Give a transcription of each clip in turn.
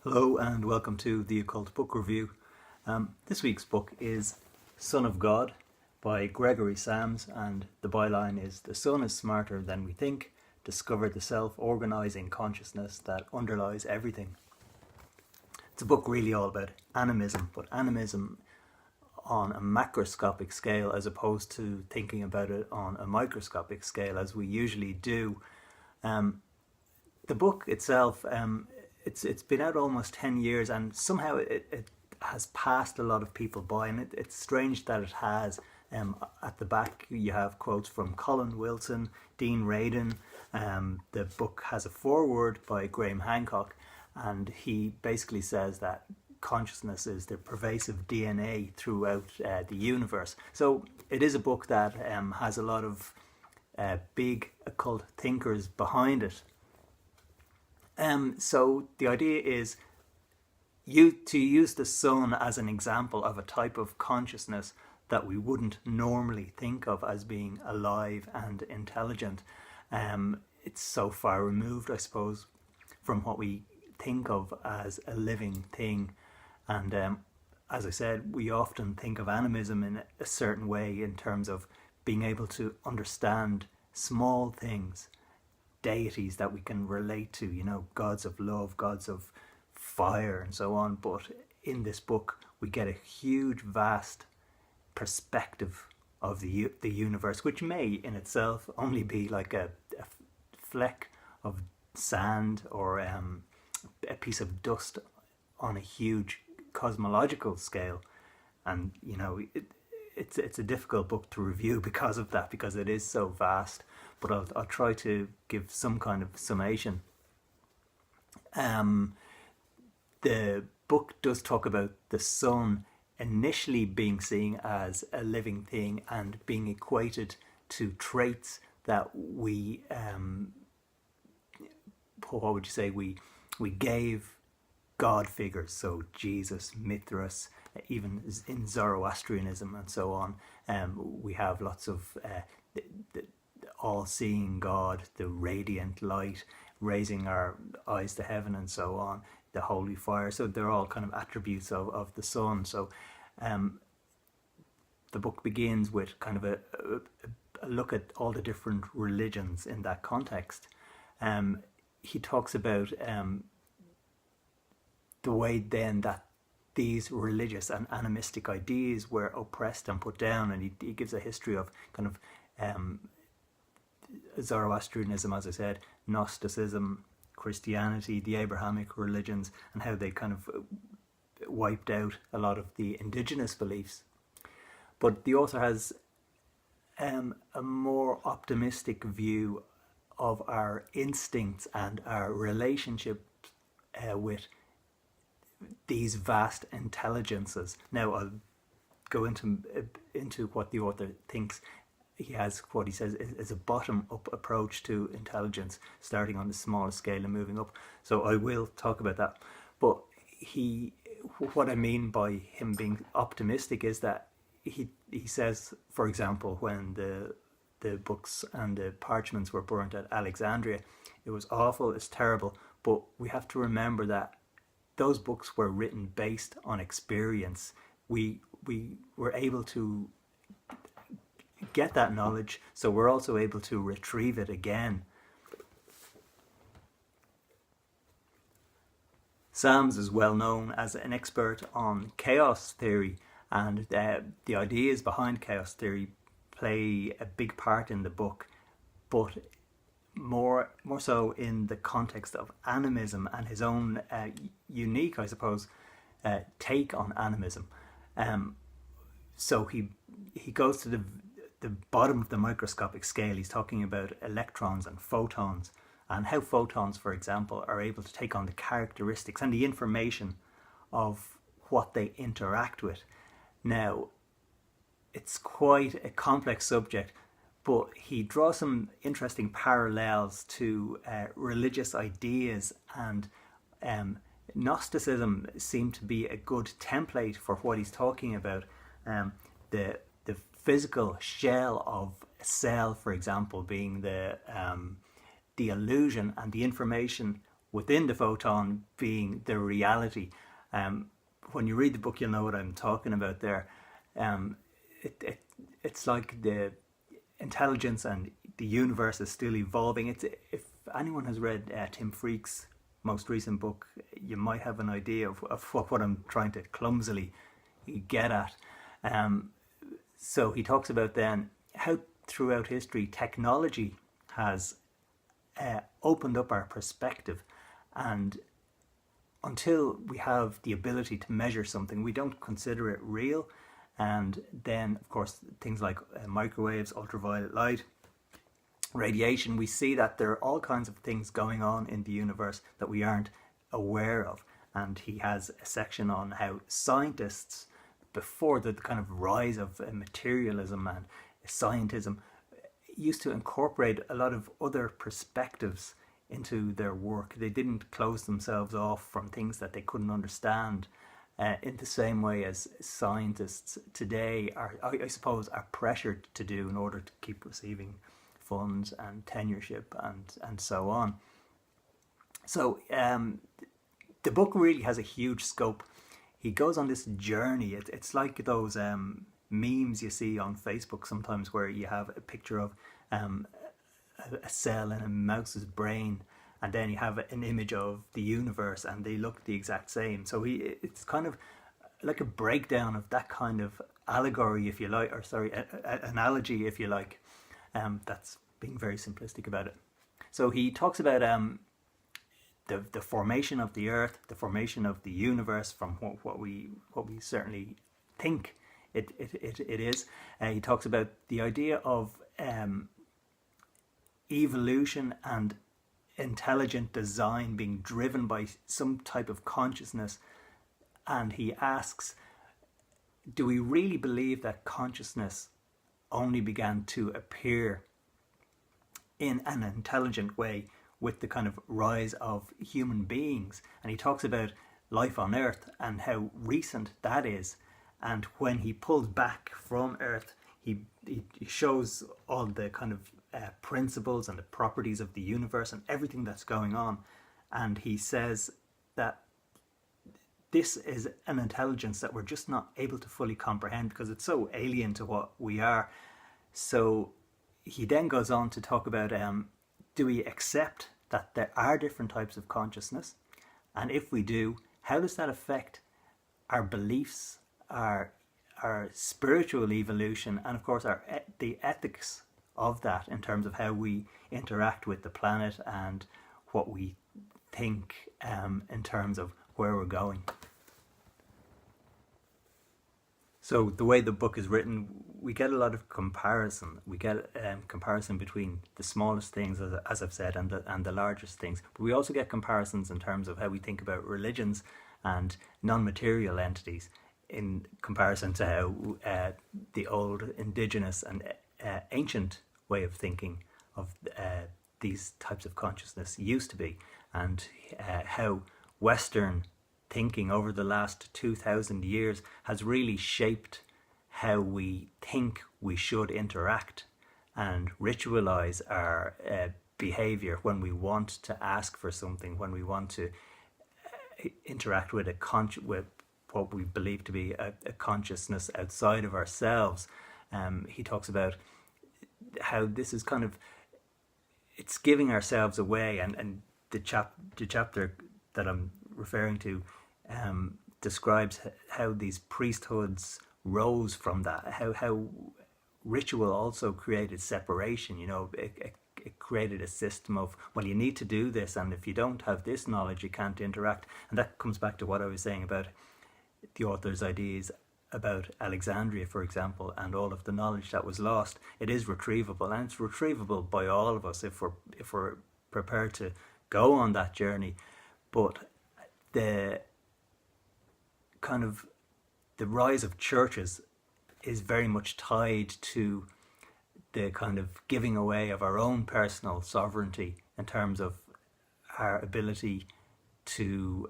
Hello and welcome to the Occult book review. This week's book is Son of God by Gregory Sams, and the byline is "The Son is smarter than we think, discover the self-organizing consciousness that underlies everything." It's a book really all about animism, but animism on a macroscopic scale as opposed to thinking about it on a microscopic scale as we usually do. The book itself, it's been out almost 10 years, and somehow it has passed a lot of people by, and it's strange that it has. At the back you have quotes from Colin Wilson, Dean Radin. The book has a foreword by Graham Hancock, and he basically says that consciousness is the pervasive DNA throughout the universe. So it is a book that has a lot of big occult thinkers behind it. So the idea is to use the sun as an example of a type of consciousness that we wouldn't normally think of as being alive and intelligent. It's so far removed, I suppose, from what we think of as a living thing. And as I said, we often think of animism in a certain way in terms of being able to understand small things, deities that we can relate to, gods of love, gods of fire and so on. But in this book we get a huge, vast perspective of the universe, which may in itself only be like a fleck of sand or a piece of dust on a huge cosmological scale. And it's a difficult book to review because of that, because it is so vast. But I'll try to give some kind of summation. The book does talk about the sun initially being seen as a living thing and being equated to traits that we, what would you say, we gave God figures, so Jesus, Mithras, even in Zoroastrianism and so on. We have lots of the all-seeing God, the radiant light, raising our eyes to heaven and so on, the holy fire. So they're all kind of attributes of the sun. So the book begins with kind of a look at all the different religions in that context. He talks about the way then that these religious and animistic ideas were oppressed and put down, and he gives a history of kind of Zoroastrianism, as I said, Gnosticism, Christianity, the Abrahamic religions, and how they kind of wiped out a lot of the indigenous beliefs. But the author has a more optimistic view of our instincts and our relationship with these vast intelligences. Now I'll go into what the author thinks. He has what he says is a bottom-up approach to intelligence, starting on the smallest scale and moving up. So I will talk about that. But what I mean by him being optimistic is that he says, for example, when the books and the parchments were burnt at Alexandria, it was awful, it's terrible. But we have to remember that those books were written based on experience. We were able to get that knowledge, so we're also able to retrieve it again. Sams is well known as an expert on chaos theory, and the ideas behind chaos theory play a big part in the book, but more so in the context of animism and his own unique, I suppose, take on animism. So he goes to the bottom of the microscopic scale. He's talking about electrons and photons, and how photons, for example, are able to take on the characteristics and the information of what they interact with. Now, it's quite a complex subject, but he draws some interesting parallels to religious ideas, and Gnosticism seemed to be a good template for what he's talking about. The physical shell of a cell, for example, being the illusion, and the information within the photon being the reality. When you read the book, you'll know what I'm talking about there. It's like the intelligence and the universe is still evolving. If anyone has read Tim Freake's most recent book, you might have an idea of what I'm trying to clumsily get at. So he talks about then how throughout history technology has opened up our perspective, and until we have the ability to measure something, we don't consider it real. And then, of course, things like microwaves, ultraviolet light, radiation, we see that there are all kinds of things going on in the universe that we aren't aware of. And he has a section on how scientists, before the kind of rise of materialism and scientism, used to incorporate a lot of other perspectives into their work. They didn't close themselves off from things that they couldn't understand, in the same way as scientists today are, I suppose, are pressured to do in order to keep receiving funds and tenureship and so on. So the book really has a huge scope. He goes on this journey. It's like those memes you see on Facebook sometimes, where you have a picture of a cell in a mouse's brain, and then you have an image of the universe, and they look the exact same. So it's kind of like a breakdown of that kind of allegory, if you like, or sorry, analogy, if you like. That's being very simplistic about it. So he talks about the formation of the Earth, the formation of the universe from what we certainly think it is. He talks about the idea of evolution and intelligent design being driven by some type of consciousness, and he asks, do we really believe that consciousness only began to appear in an intelligent way with the kind of rise of human beings? And he talks about life on Earth and how recent that is, and when he pulls back from Earth, he shows all the kind of principles and the properties of the universe and everything that's going on, and he says that this is an intelligence that we're just not able to fully comprehend because it's so alien to what we are. So he then goes on to talk about, do we accept that there are different types of consciousness, and if we do, how does that affect our beliefs, our spiritual evolution, and of course the ethics of that in terms of how we interact with the planet and what we think in terms of where we're going. So the way the book is written, we get a lot of comparison. We get comparison between the smallest things, as I've said, and the largest things. But we also get comparisons in terms of how we think about religions and non-material entities in comparison to how the old indigenous and ancient way of thinking of these types of consciousness used to be, and how Western thinking over the last 2,000 years has really shaped how we think we should interact and ritualize our behavior when we want to ask for something, when we want to interact with with what we believe to be a consciousness outside of ourselves. He talks about how this is kind of, it's giving ourselves away, and the chapter that I'm referring to describes how these priesthoods rose from that, how ritual also created separation. You know, it created a system of, well, you need to do this, and if you don't have this knowledge, you can't interact. And that comes back to what I was saying about the author's ideas about Alexandria, for example, and all of the knowledge that was lost. It is retrievable, and it's retrievable by all of us if we're prepared to go on that journey. But the kind of the rise of churches is very much tied to the kind of giving away of our own personal sovereignty in terms of our ability to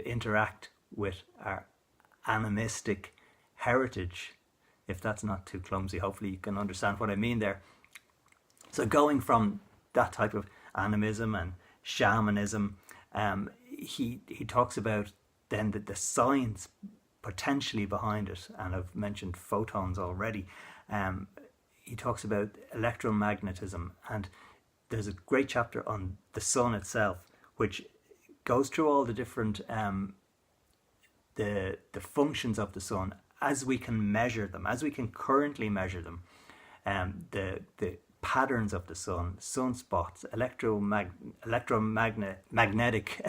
interact with our animistic heritage. If that's not too clumsy, hopefully you can understand what I mean there. So going from that type of animism and shamanism. He talks about then the science potentially behind it, and I've mentioned photons already. He talks about electromagnetism, and there's a great chapter on the sun itself, which goes through all the different the functions of the sun as we can measure them, as we can currently measure them. The patterns of the sun, sunspots, electromagnetic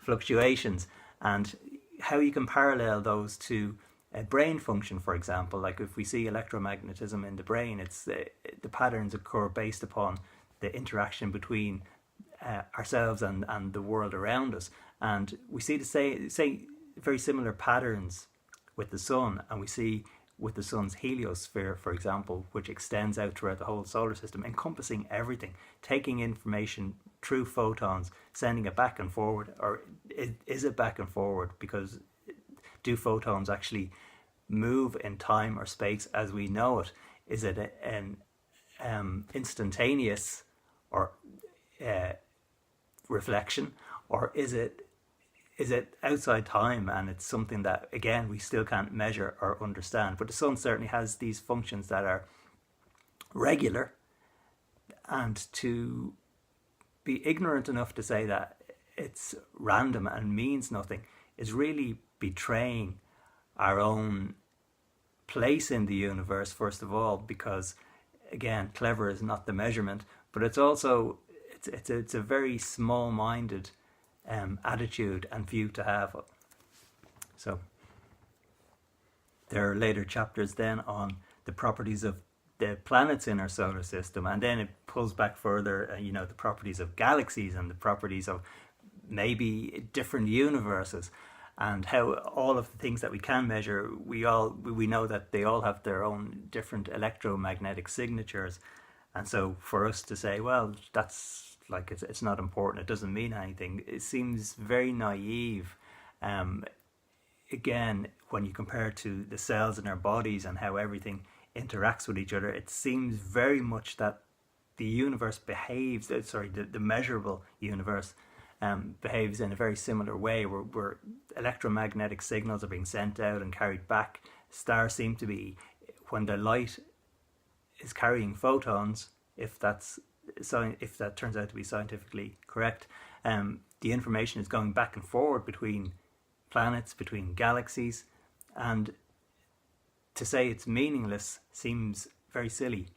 fluctuations, and how you can parallel those to a brain function, for example. Like if we see electromagnetism in the brain, it's the patterns occur based upon the interaction between ourselves and the world around us. And we see say very similar patterns with the sun, and we see with the sun's heliosphere, for example, which extends out throughout the whole solar system, encompassing everything, taking information through photons, sending it back and forward. Or is it back and forward? Because do photons actually move in time or space as we know it? Is it an instantaneous or reflection, or is it outside time, and it's something that, again, we still can't measure or understand? But the sun certainly has these functions that are regular, and to be ignorant enough to say that it's random and means nothing is really betraying our own place in the universe, first of all, because, again, clever is not the measurement, but it's also it's a very small-minded attitude and view to have. So there are later chapters then on the properties of the planets in our solar system, and then it pulls back further, the properties of galaxies and the properties of maybe different universes, and how all of the things that we can measure, we know that they all have their own different electromagnetic signatures. And so for us to say, well, that's like it's not important, it doesn't mean anything, it seems very naive. Again, when you compare to the cells in our bodies and how everything interacts with each other, it seems very much that the universe behaves, the measurable universe behaves in a very similar way, where electromagnetic signals are being sent out and carried back. Stars seem to be, when the light is carrying photons, if that turns out to be scientifically correct, the information is going back and forward between planets, between galaxies, and to say it's meaningless seems very silly.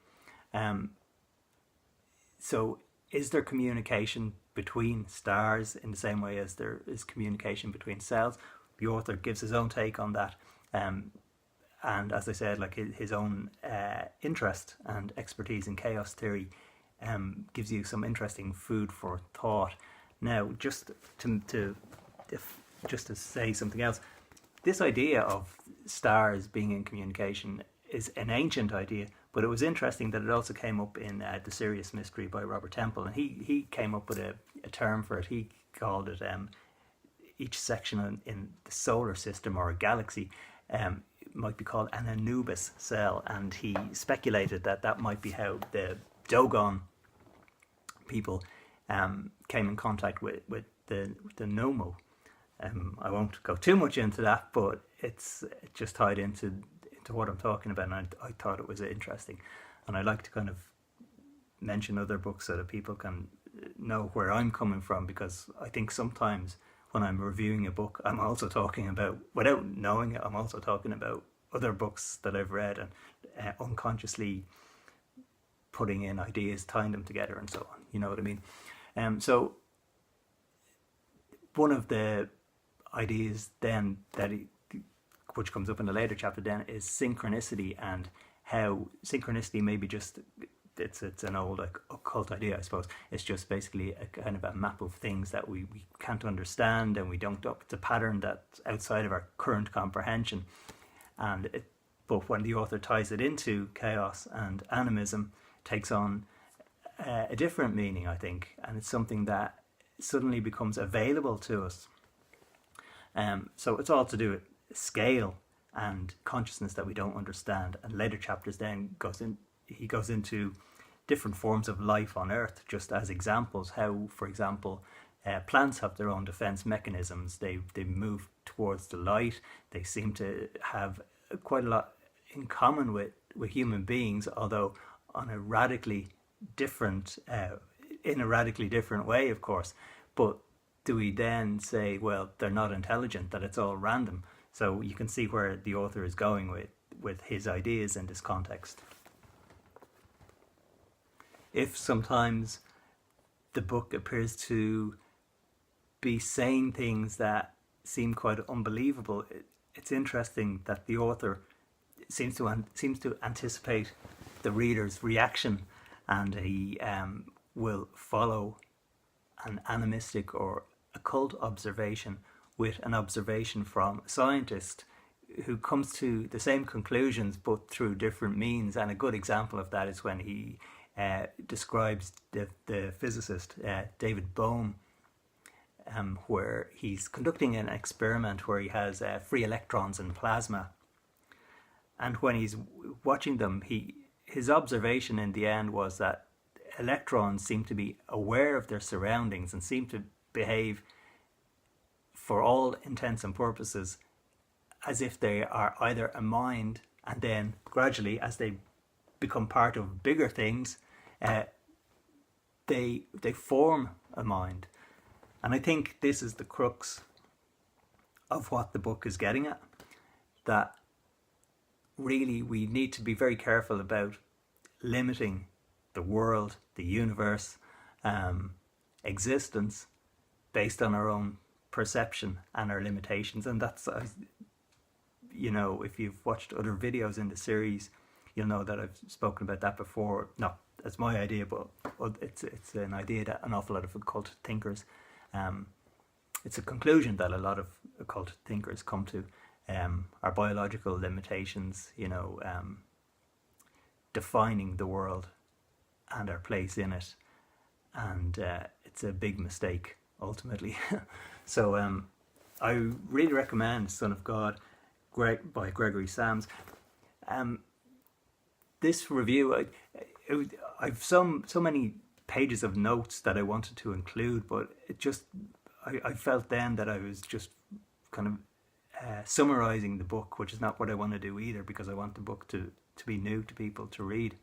So is there communication between stars in the same way as there is communication between cells? The author gives his own take on that, and as I said, like his own interest and expertise in chaos theory gives you some interesting food for thought. Now, just to say something else, this idea of stars being in communication is an ancient idea, but it was interesting that it also came up in The Serious Mystery by Robert Temple, and he came up with a term for it. He called it each section in the solar system or a galaxy might be called an Anubis cell, and he speculated that might be how the Dogon people came in contact with the Nomo. I won't go too much into that, but it just tied into what I'm talking about, and I thought it was interesting. And I like to kind of mention other books so that people can know where I'm coming from, because I think sometimes when I'm reviewing a book, I'm also talking about, without knowing it, I'm also talking about other books that I've read, and unconsciously putting in ideas, tying them together and so on. You know what I mean? So one of the ideas then which comes up in a later chapter then is synchronicity, and how synchronicity may be just, it's an old occult idea, I suppose. It's just basically a kind of a map of things that we can't understand, and it's a pattern that's outside of our current comprehension. But when the author ties it into chaos and animism, it takes on a different meaning, I think, and it's something that suddenly becomes available to us. So it's all to do with scale and consciousness that we don't understand. And later chapters then he goes into different forms of life on Earth, just as examples. How, for example, plants have their own defense mechanisms. They move towards the light. They seem to have quite a lot in common with human beings, although on a radically different, in a radically different way, of course. But do we then say, well, they're not intelligent, that it's all random? So you can see where the author is going with his ideas in this context. If sometimes the book appears to be saying things that seem quite unbelievable, it's interesting that the author seems to anticipate the reader's reaction, and he will follow an animistic or occult observation with an observation from a scientist who comes to the same conclusions but through different means. And a good example of that is when he describes the physicist David Bohm, where he's conducting an experiment where he has free electrons in plasma, and when he's watching them, his observation in the end was that electrons seem to be aware of their surroundings and seem to behave, for all intents and purposes, as if they are either a mind, and then gradually, as they become part of bigger things, they form a mind. And I think this is the crux of what the book is getting at, that really we need to be very careful about limiting the world, the universe, existence based on our own perception and our limitations. And that's, you know, if you've watched other videos in the series, you'll know that I've spoken about that before. Not as my idea, but it's an idea that an awful lot of occult thinkers, it's a conclusion that a lot of occult thinkers come to, our biological limitations, you know, defining the world and our place in it, and it's a big mistake ultimately. So I really recommend Son of God by Gregory Sams. This review, I've so many pages of notes that I wanted to include, but it just, I felt then that I was just kind of summarizing the book, which is not what I want to do either, because I want the book to be new to people to read.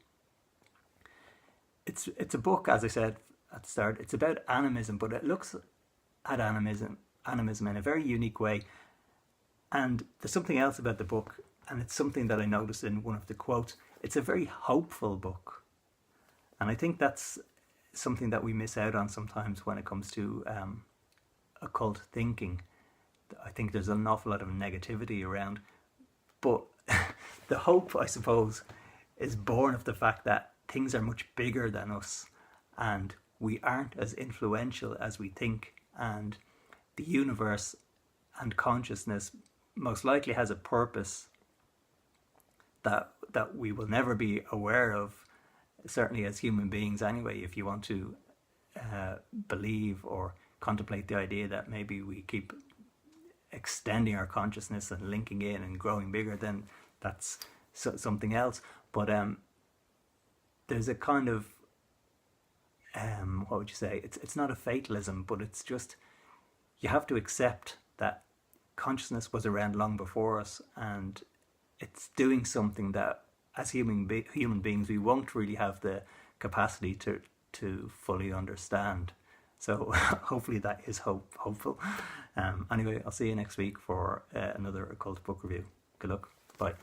It's a book, as I said at the start, it's about animism, but it looks at animism in a very unique way. And there's something else about the book, and it's something that I noticed in one of the quotes. It's a very hopeful book, and I think that's something that we miss out on sometimes when it comes to occult thinking. I think there's an awful lot of negativity around, but the hope, I suppose, is born of the fact that things are much bigger than us, and we aren't as influential as we think, and the universe and consciousness most likely has a purpose that we will never be aware of, certainly as human beings anyway. If you want to believe or contemplate the idea that maybe we keep extending our consciousness and linking in and growing bigger, then that's something else. But there's a kind of what would you say, it's not a fatalism, but it's just, you have to accept that consciousness was around long before us, and it's doing something that as human beings we won't really have the capacity to fully understand. So hopefully that is hopeful. Anyway, I'll see you next week for another occult book review. Good luck. Bye.